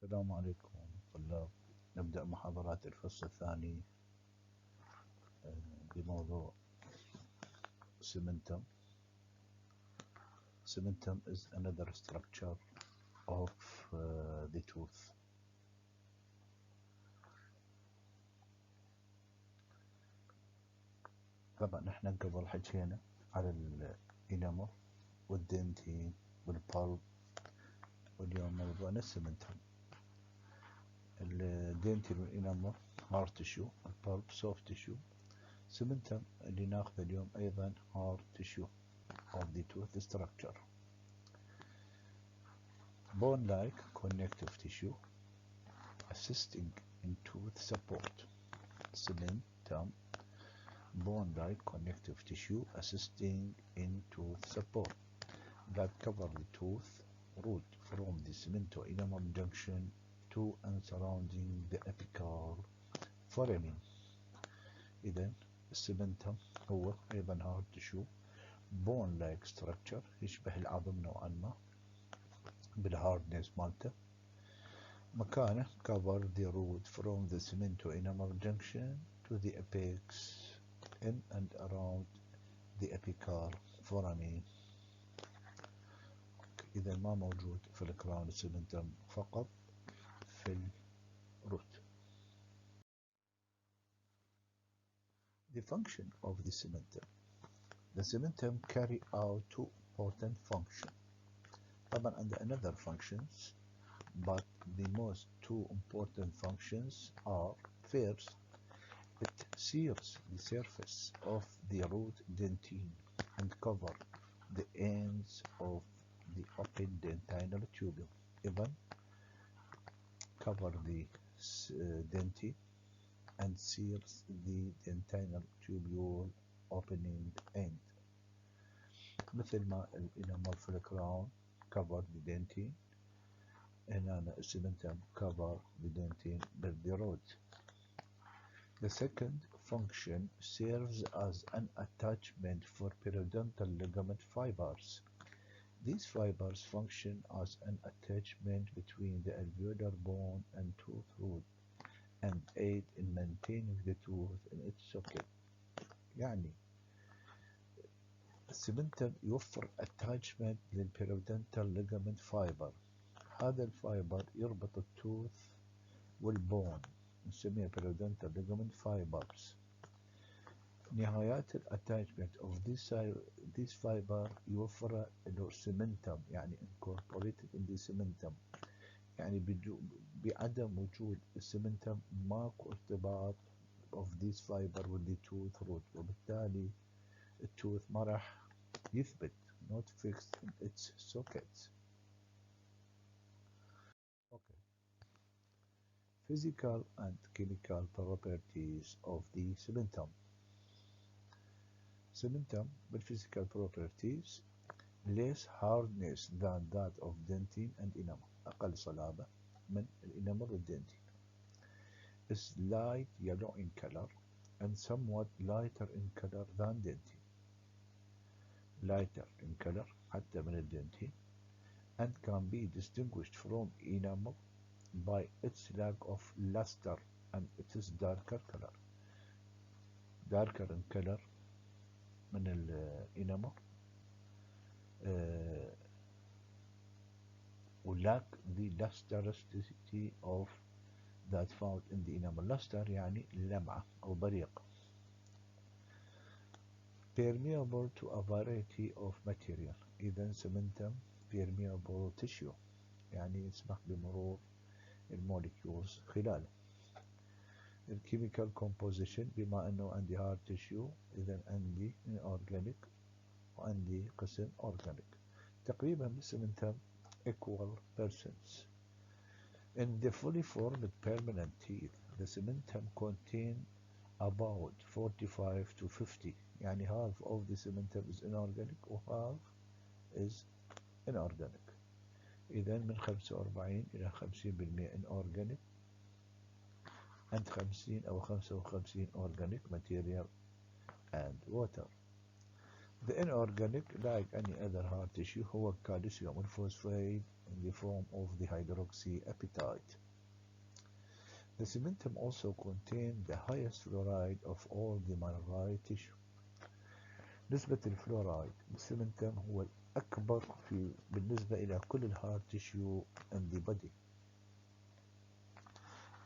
السلام عليكم طلاب. نبدأ محاضرات الفصل الثاني بموضوع cementum. Cementum is another structure of the tooth. طبعا احنا قبل حكينا على الانامر والدنتين والبلب، واليوم موضوعنا cementum. الدنتين والانامر hard tissue، البلب soft tissue. cementum اللي ناخذه اليوم ايضا hard tissue of the tooth structure. Bone-like connective tissue assisting in tooth support. Cementum, bone-like connective tissue assisting in tooth support that cover the tooth root from the cemento-enamel junction to and surrounding the apical foramen. إذن السمنتم هو أيضا hard tissue bone-like structure يشبه العظم نوعا ما بالهاردنس مالته. مكانه cover the root from the cemento-enamel junction to the apex in and around the apical foramen. إذا ما موجود في الكراون السمنتم، فقط في الروت. The function of the cementum. The cementum carry out two important functions. طبعا under another functions, but the most two important functions are: first, it seals the surface of the root dentine and cover the ends of the open dentinal tubule. Even cover the dentine and seals the dentinal tubule opening end. مثل ما الانامل في الكراون cover the dentine، هنا السمنتم cover the dentine with the root. The second function serves as an attachment for periodontal ligament fibers. These fibers function as an attachment between the alveolar bone and tooth root and aid in maintaining the tooth in its socket. يعني السمنتم يوفر attachment للبيريودنتال ligament fiber. هذا الفايبر يربط التوث والبون، نسميها periodontal ligament fibers. نهايات الاتاتشمنت of this fiber يوفر السمنتم، يعني incorporated in the cementum. يعني بعدم وجود السمنتم ماكو ارتباط of this fiber with the tooth root، وبالتالي التوث ما راح يثبت not fixed in its sockets. Okay. Physical and chemical properties of the cementum. Cementum بالphysical properties less hardness than that of dentine and enamel، أقل صلابة من الانامل والدنتين. Is light yellow in color and somewhat lighter in color than dentine. Lighter in color حتى من الدنتين and can be distinguished from enamel by its lack of luster and its darker color. Darker in color من الانامل lack the lustrosity of that found in the enamel. luster يعني لمعة أو بريق. Permeable to a variety of material. إذا cementum permeable tissue يعني يسمح بمرور الموليكيولز خلاله. الكيميكال composition بما أنه عندي hard tissue، إذا عندي inorganic وعندي قسم organic. تقريبا بالcementum equal percents. In the fully formed permanent teeth, the cementum contain about 45 to 50، يعني half of the cementum is inorganic و half is inorganic. إذا من 45 إلى 50% inorganic and 50 أو 55 organic material and water. The inorganic, like any other hard tissue, هو calcium phosphate in the form of the hydroxyapatite. The cementum also contains the highest fluoride of all the mineralized tissue. نسبة الفلورايد بالسمنتم هو الأكبر بالنسبة إلى كل الهارد tissue in the body.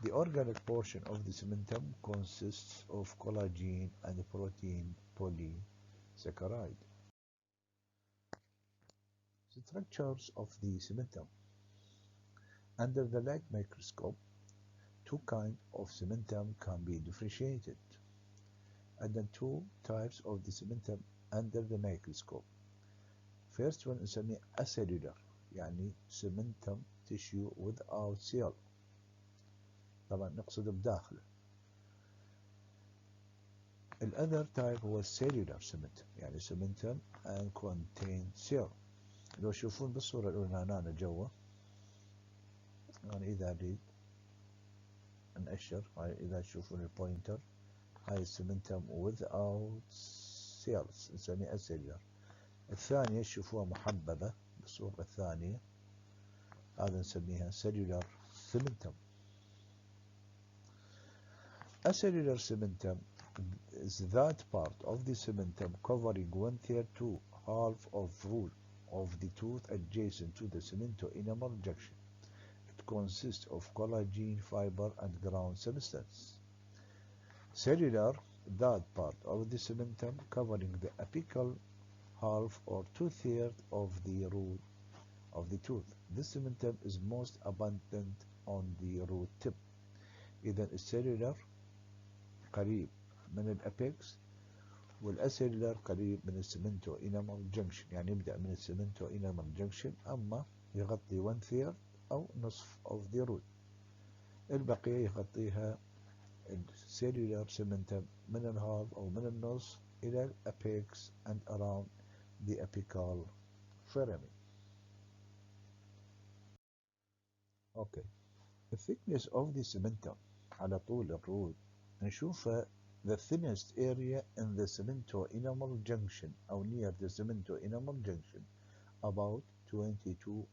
The organic portion of the cementum consists of collagen and protein polysaccharide. Structures of the cementum. Under the light microscope, two kinds of cementum can be differentiated, and then two types of the cementum under the microscope. First one نسميه acellular, يعني cementum tissue without cell. طبعا نقصد بداخله. الأذر type هو cellular cementum, يعني cementum and contain cell. لو تشوفون بالصورة الأولى هنا جوا، يعني إذا أريد نأشر، هاي إذا تشوفون البوينتر، هاي السمنتم without cells نسميها cellular. الثانية تشوفوها محببة بالصورة الثانية، هذا نسميها cellular cementum. A cellular cementum is that part of the cementum covering 1/3 to half of root of the tooth adjacent to the cemento-enamel junction. It consists of collagen fiber and ground substance. Cellular, that part of the cementum covering the apical half or 2/3 of the root of the tooth. This cementum is most abundant on the root tip. إذا السيلولر قريب من الأبيكس، والأسيلولر قريب من السمنتو إنامل جنكشن، يعني يبدأ من السمنتو إنامل جنكشن، أما يغطي 1/3 أو نصف of the root. البقية يغطيها السيلولر سمنتم من الهالف أو من النص إلى الأبيكس and around the apical foramen. Okay. The thickness of the cementum على طول الروت نشوفها the thinnest area in the cemento-enamel junction أو near the cemento-enamel junction about 20 to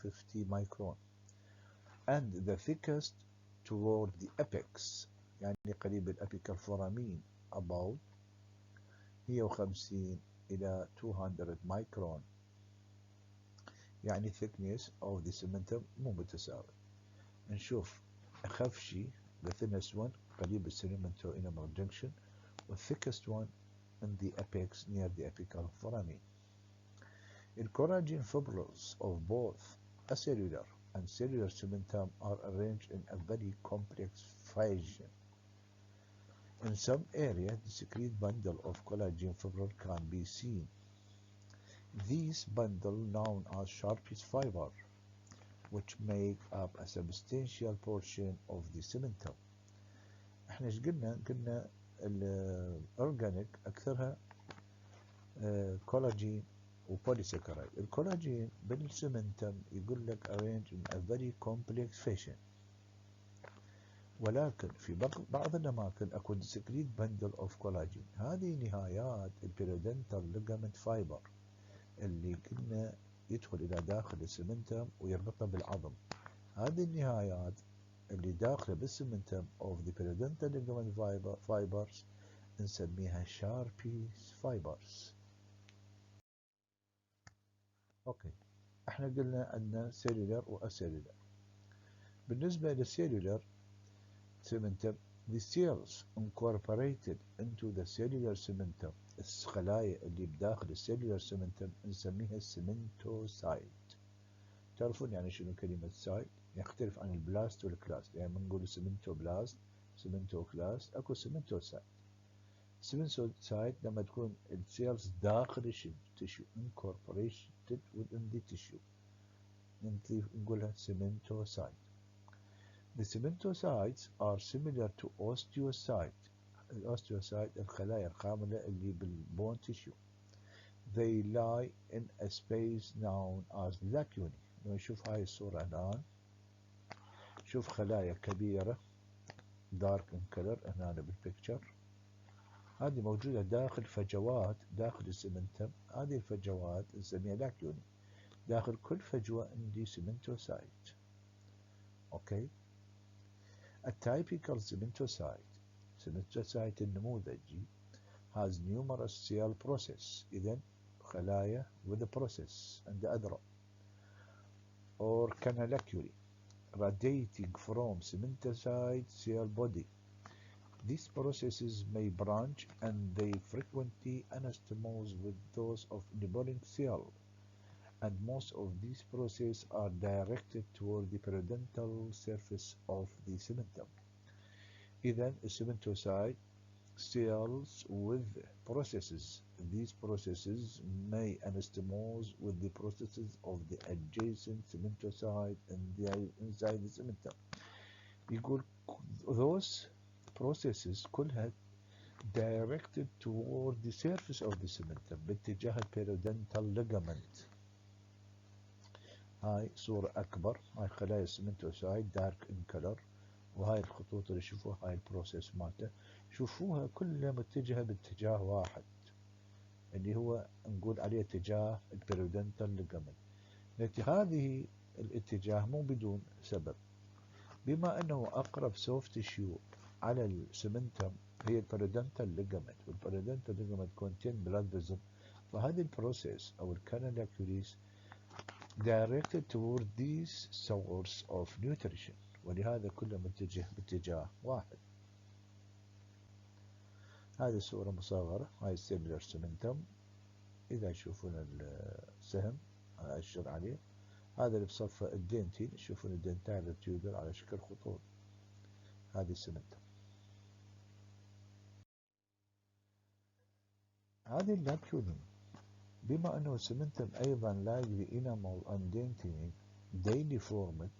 50 micron, and the thickest toward the apex يعني قريب الأبيكال foramen about 150 إلى 200 micron. يعني thickness of the cementum مو متساوي. نشوف أخف شيء the thinnest one قريب cemento-enamel junction، the thickest one in the apex near the apical foramen. The collagen fibrils of both acellular and cellular cementum are arranged in a very complex fashion. In some areas, the discrete bundle of collagen fibril can be seen. These bundles, known as Sharp's fiber, which make up a substantial portion of the cementum. احنا ايش قلنا؟ قلنا الاورجانيك اكثرها كولاجين وبوليساكرايد. الكولاجين بالسمنتم يقول لك arrange in a very complex fashion، ولكن في بعض الأماكن أكو discrete bundle of collagen. هذه نهايات البيريودنتال ليجامنت فايبر اللي قلنا يدخل إلى داخل السمنتم ويربطها بالعظم. هذه النهايات اللي داخله بالسمنتم of the periodontal ligament fibers نسميها Sharp's fibers. اوكي، احنا قلنا ان cellular واسيلولر. بالنسبة للسيلولر cementum, the cells incorporated into the cellular cementum، الخلايا اللي بداخل السيلولر cementum نسميها السمنتوسايت. تعرفون يعني شنو كلمة سايت؟ يختلف عن البلاست والكلاست، يعني بنقول سمنتو بلاست، سمنتو كلاست، اكو سمنتو سايت. سمنتو سايت لما تكون السيلز داخل التشيو incorporated within the tissue نقولها سمنتو سايت. The cementocytes are similar to osteocyte. الاوستيوسايت الخلايا الخاملة اللي بالبون tissue. They lie in a space known as lacunae. نشوف هاي الصورة الآن، شوف خلايا كبيرة dark in color هنا بالبيكتشر، هذه موجودة داخل فجوات داخل السمنتم. هذه الفجوات نسميها لاكيوني. داخل كل فجوة عندي سمنتوسايت. اوكي. التايبيكال سمنتوسايت النموذجي has numerous cell process. إذن خلايا with a process and أذرع or canalaculae radiating from cementocyte cell body. These processes may branch and they frequently anastomose with those of neighboring cell, and most of these processes are directed toward the periodontal surface of the cementum. إذن السمنتوسايت cells with processes. These processes may anastomose with the processes of the adjacent cementocyte inside the cementum. يقول those processes كلها directed toward the surface of the cementum باتجاه periodontal ligament. هاي صورة أكبر. هاي خلايا السمنتوسايت دارك إن كلر، وهاي الخطوط اللي شوفوها هاي البروسيس مالته، شوفوها كلها متجهة باتجاه واحد اللي هو نقول عليه اتجاه البيريودنتال ليجامنت. هذه الاتجاه مو بدون سبب، بما انه اقرب سوفت تيشيو على السمنتم هي البيريودنتال ليجامنت، والبيريودنتال ليجامنت كونتين بلاد فيزل، فهذه البروسيس او الكانالكوليس directed toward these source of nutrition، ولهذا كله متجه باتجاه واحد. هذه صورة مصغرة. هاي السيلولر سمنتم. إذا تشوفون السهم أشر عليه، هذا اللي بصفه الدنتين، تشوفون الدنتال تيوبر على شكل خطوط. هذه السمنتم. هذه اللاكيوني، بما أنه السمنتم أيضا like the enamel and dentine daily formed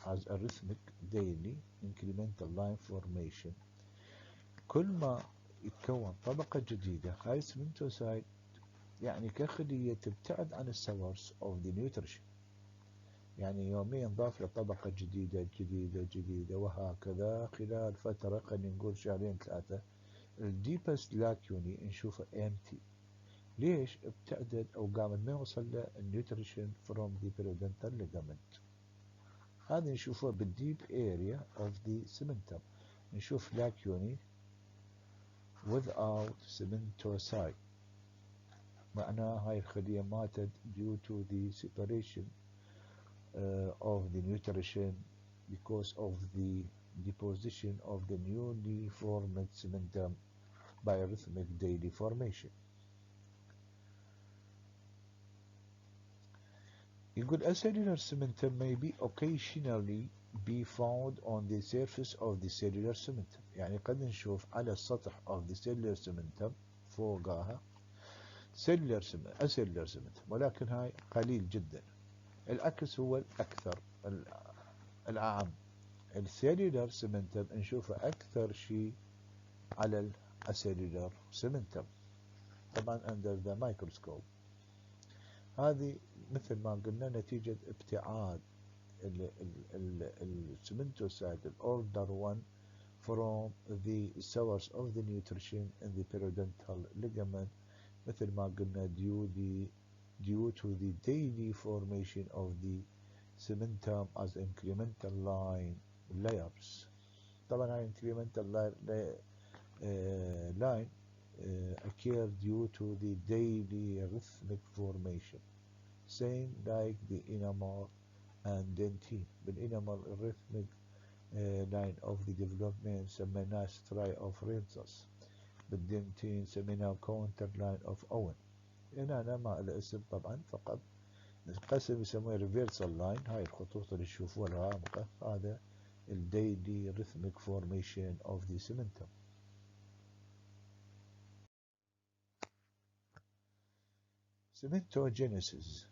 as a rhythmic daily incremental line formation، كل ما يتكون طبقة جديدة، هاي السمنتوسايت يعني كخلية تبتعد عن السورس of the nutrition، يعني يوميا ضاف له طبقة جديدة جديدة جديدة، وهكذا خلال فترة خلينا نقول شهرين ثلاثة الديبست لاكيوني نشوفه empty. ليش؟ ابتعدت أو قامت ما يوصل له النيوتريشن from the periodontal ligament. هذا نشوفه بالديب area of the cementum. نشوف لاكيوني without cementocyte، معناه هاي الخلية ماتت due to the separation of the nutrition because of the deposition of the newly formed cementum by rhythmic daily formation. يقول a cellular cementum may be occasionally be found on the surface of the cellular cementum، يعني قد نشوف على السطح of the cellular cementum فوقها cellular cementum، ولكن هاي قليل جدا. العكس هو الأكثر الأعم. السيلولر سمنتم نشوفه أكثر شيء على السيلولر سمنتم، طبعا under the microscope. هذه مثل ما قلنا نتيجة ابتعاد السمنتوسايت الأوردر 1 from the source of the nutrition in the periodontal ligament، مثل ما قلنا due to the daily formation of the cementum as incremental layers. طبعا هاي incremental line occur due to the daily rhythmic formation same like the enamel and dentine. بالenamel rhythmic line of the development سميناه striae of Rensus، بالدنتين سميناه counter line of Owen. هنا ما له اسم طبعا، فقط القسم يسموه ريفيرسال لاين. هاي الخطوط اللي تشوفوها الغامقة هذا الديلي ريثميك فورميشن اوف ذا سمنتم. Cementogenesis,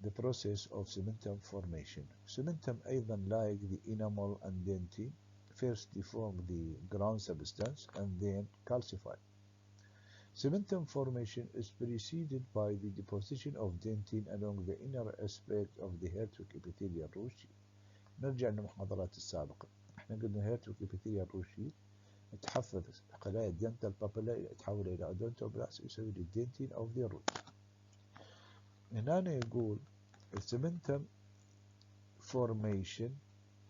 the process of cementum formation. Cementum أيضا like the enamel and dentine first deform the ground substance and then calcify. Cementum formation is preceded by the deposition of dentine along the inner aspect of the Hertwig epithelial root. نرجع للمحاضرات السابقة، احنا قلنا Hertwig epithelial root تحفز خلايا الدنتال بابيلا تحول إلى أودونتوبلاست يسوي لي الدنتين أو the root. هنا يقول cementum formation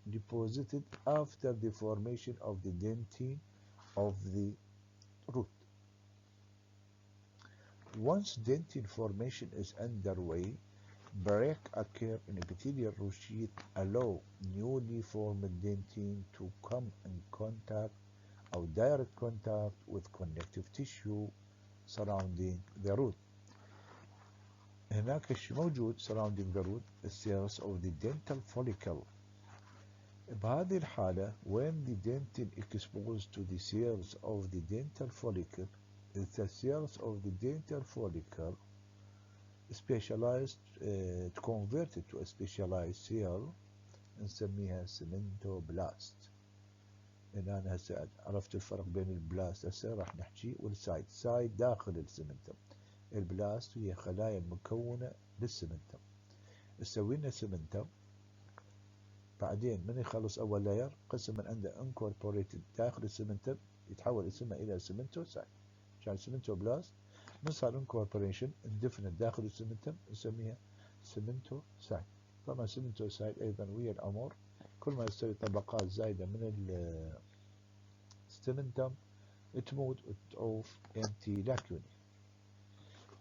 deposited after the formation of the dentine of the root. Once dentine formation is underway, break occur in epithelial root sheath, allow newly formed dentine to come in contact or direct contact with connective tissue surrounding the root. هناك موجود surrounding the root the cells of the dental follicle. بهذه الحالة when the dentin exposed to the cells of the dental follicle, the cells of the dental follicle specialized converted to a specialized cell نسميها cementoblast. هنا أنا هسه عرفت الفرق بين البلاست هسه راح نحكي والسايد. سايد داخل السمنتم، البلاست هي خلايا المكونة للسمنتم. نسوي لنا سمنتم، بعدين من يخلص أول لاير قسم من عنده incorporated داخل السمنتم يتحول اسمه إلى سمنتوسايد. كان سمنتوبلاست من صار incorporation اندفنت داخل السمنتم نسميها سمنتوسايد. طبعا سمنتوسايد أيضا ويا العمر كل ما يستوي طبقات زايدة من السمنتم تموت وتعوف انتي لاكوني.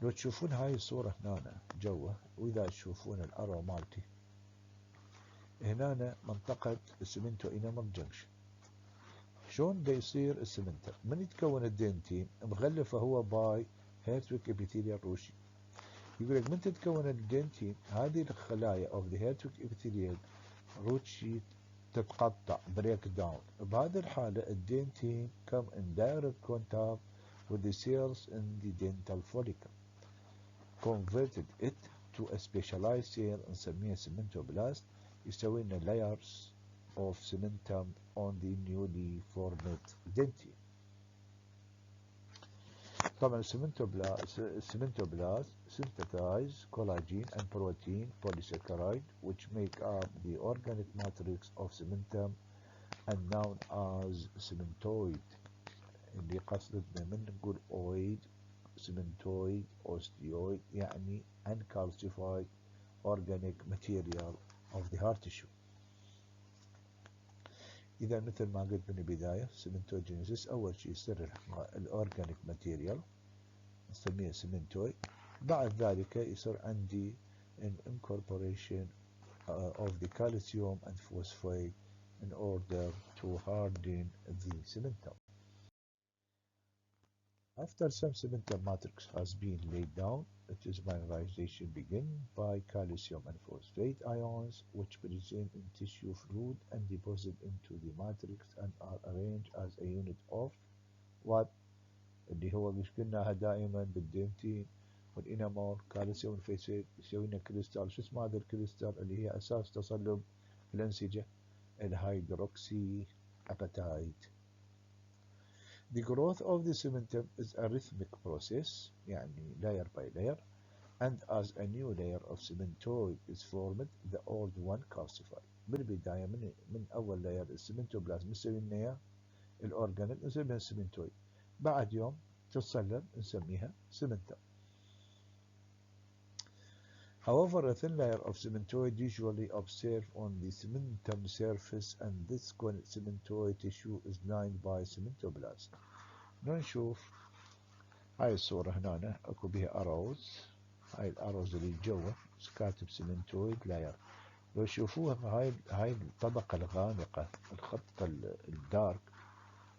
لو تشوفون هاي الصورة هنا جوا، وإذا تشوفون الأرو مالتي هنا منطقة السمنتو إنامر جنكشن. شلون دا يصير السمنتم؟ من يتكون الدنتين مغلفة هو باي هيرتويك ابيثيليال روشي. يقول لك من تتكون الدنتين هذه الخلايا اوف ذا هيرتويك ابيثيليال روت شيت تتقطع بريك داون. بهذه الحالة الدنتين come in direct contact with the cells in the dental follicle, converted it to a specialized cell نسميها cementoblast يسوي لنا layers of cementum on the newly formed dentine. طبعا السمنتوبلاست synthesize collagen and protein polysaccharide which make up the organic matrix of cementum and known as cementoid. اللي قصدنا من نقول oid cementoid osteoid يعني uncalcified organic material of the hard tissue. إذا مثل ما قلت من البداية سمنتوجينيسيس أول شيء يصير الأورجانيك ماتيريال نسميه سمنتوي، بعد ذلك يصير عندي an incorporation of the calcium and phosphate in order to harden the cementum. After some cementum matrix has been laid down, it is mineralization begin by calcium and phosphate ions which present in tissue fluid and deposit into the matrix and are arranged as a unit of what اللي هو مش قلناها دائما بالدنتين والانامور كالسيوم والفوسفات يسوي لنا كريستال. شو اسمه هذا الكريستال اللي هي اساس تصلب الانسجه؟ الهيدروكسي اباتايت. The growth of the cementum is a rhythmic process يعني layer by layer and as a new layer of cementoid is formed the old one calcified. بالبداية من أول layer السمنتوبلازم نسوي لنا إياه الأورجانيك نسميها السمنتويد، بعد يوم تتصلب نسميها cementum. However, a thin layer of cementoid usually observed on the cementum surface and this cementoid tissue is lined by cementoblast. نشوف هاي الصورة هنا اكو بها اروز، هاي الاروز اللي جوا كاتب cementoid layer. لو تشوفوها هاي الطبقة الغامقة الخط الدارك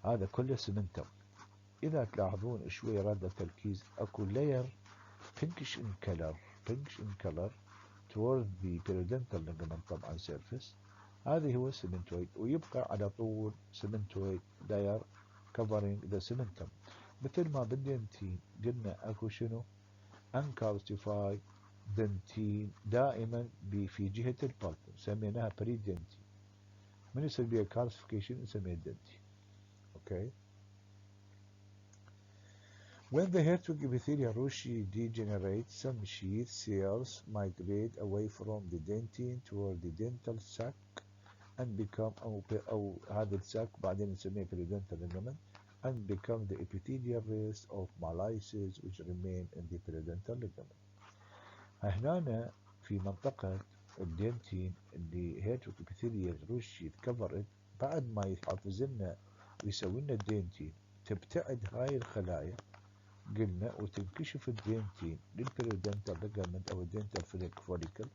هذا كله cementum. إذا تلاحظون شوي رد التركيز أكو layer pinkish in color toward the periodontal ligament طبعا surface، هذه هو cementoid ويبقى على طول cementoid layer covering the cementum. مثل ما بالدنتين قلنا أكو شنو uncalcified دنتين دائما في جهة البلب سميناها بريدنتين، من يصير بها calcification نسميها دنتين. اوكي. When the Hertwig epithelial root degenerates, some sheath cells migrate away from the dentine toward the dental sac and become أو هذا الساك بعدين نسميه periodontal ligament and become the epithelial race of molluses which remain in the periodontal ligament. هنا في منطقة الدنتين اللي هيتروك epithelial روشي covered بعد ما يحافظ لنا ويسوي لنا الدنتين تبتعد هاي الخلايا قلنا وتنكشف الدنتين للبيريودنتال ليجامنت او الدنتال فوليكل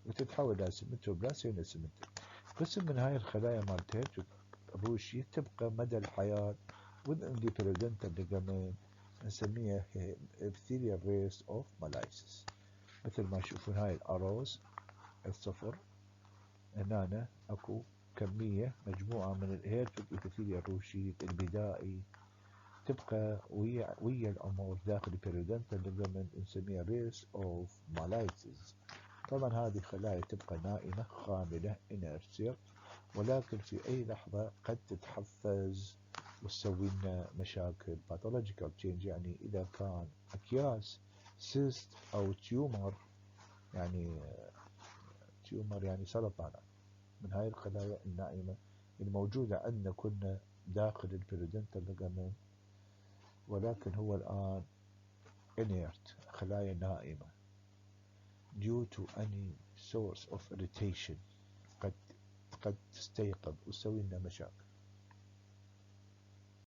وتتحول الى سيمنتوبلاست الى سيمنتوم. قسم من هاي الخلايا مالت الروشي تبقى مدى الحياة within the periodontal ligament نسميها epithelial race of molluses. مثل ما تشوفون هاي الأروز الصفر هنا اكو كمية مجموعة من الهيرتوك epithelial روشي البدائي تبقى ويا الأمور داخل البيريودنتال ligament نسميها race of molluses. طبعا هذه خلايا تبقى نائمة خاملة inertial ولكن في أي لحظة قد تتحفز وتسوي لنا مشاكل pathological change، يعني إذا كان أكياس cyst أو تيومر يعني سرطانات من هاي الخلايا النائمة الموجودة عندنا كنا داخل البيريودنتال ligament، ولكن هو الآن inert خلايا نائمة due to any source of irritation قد تستيقظ وتسوي لنا مشاكل.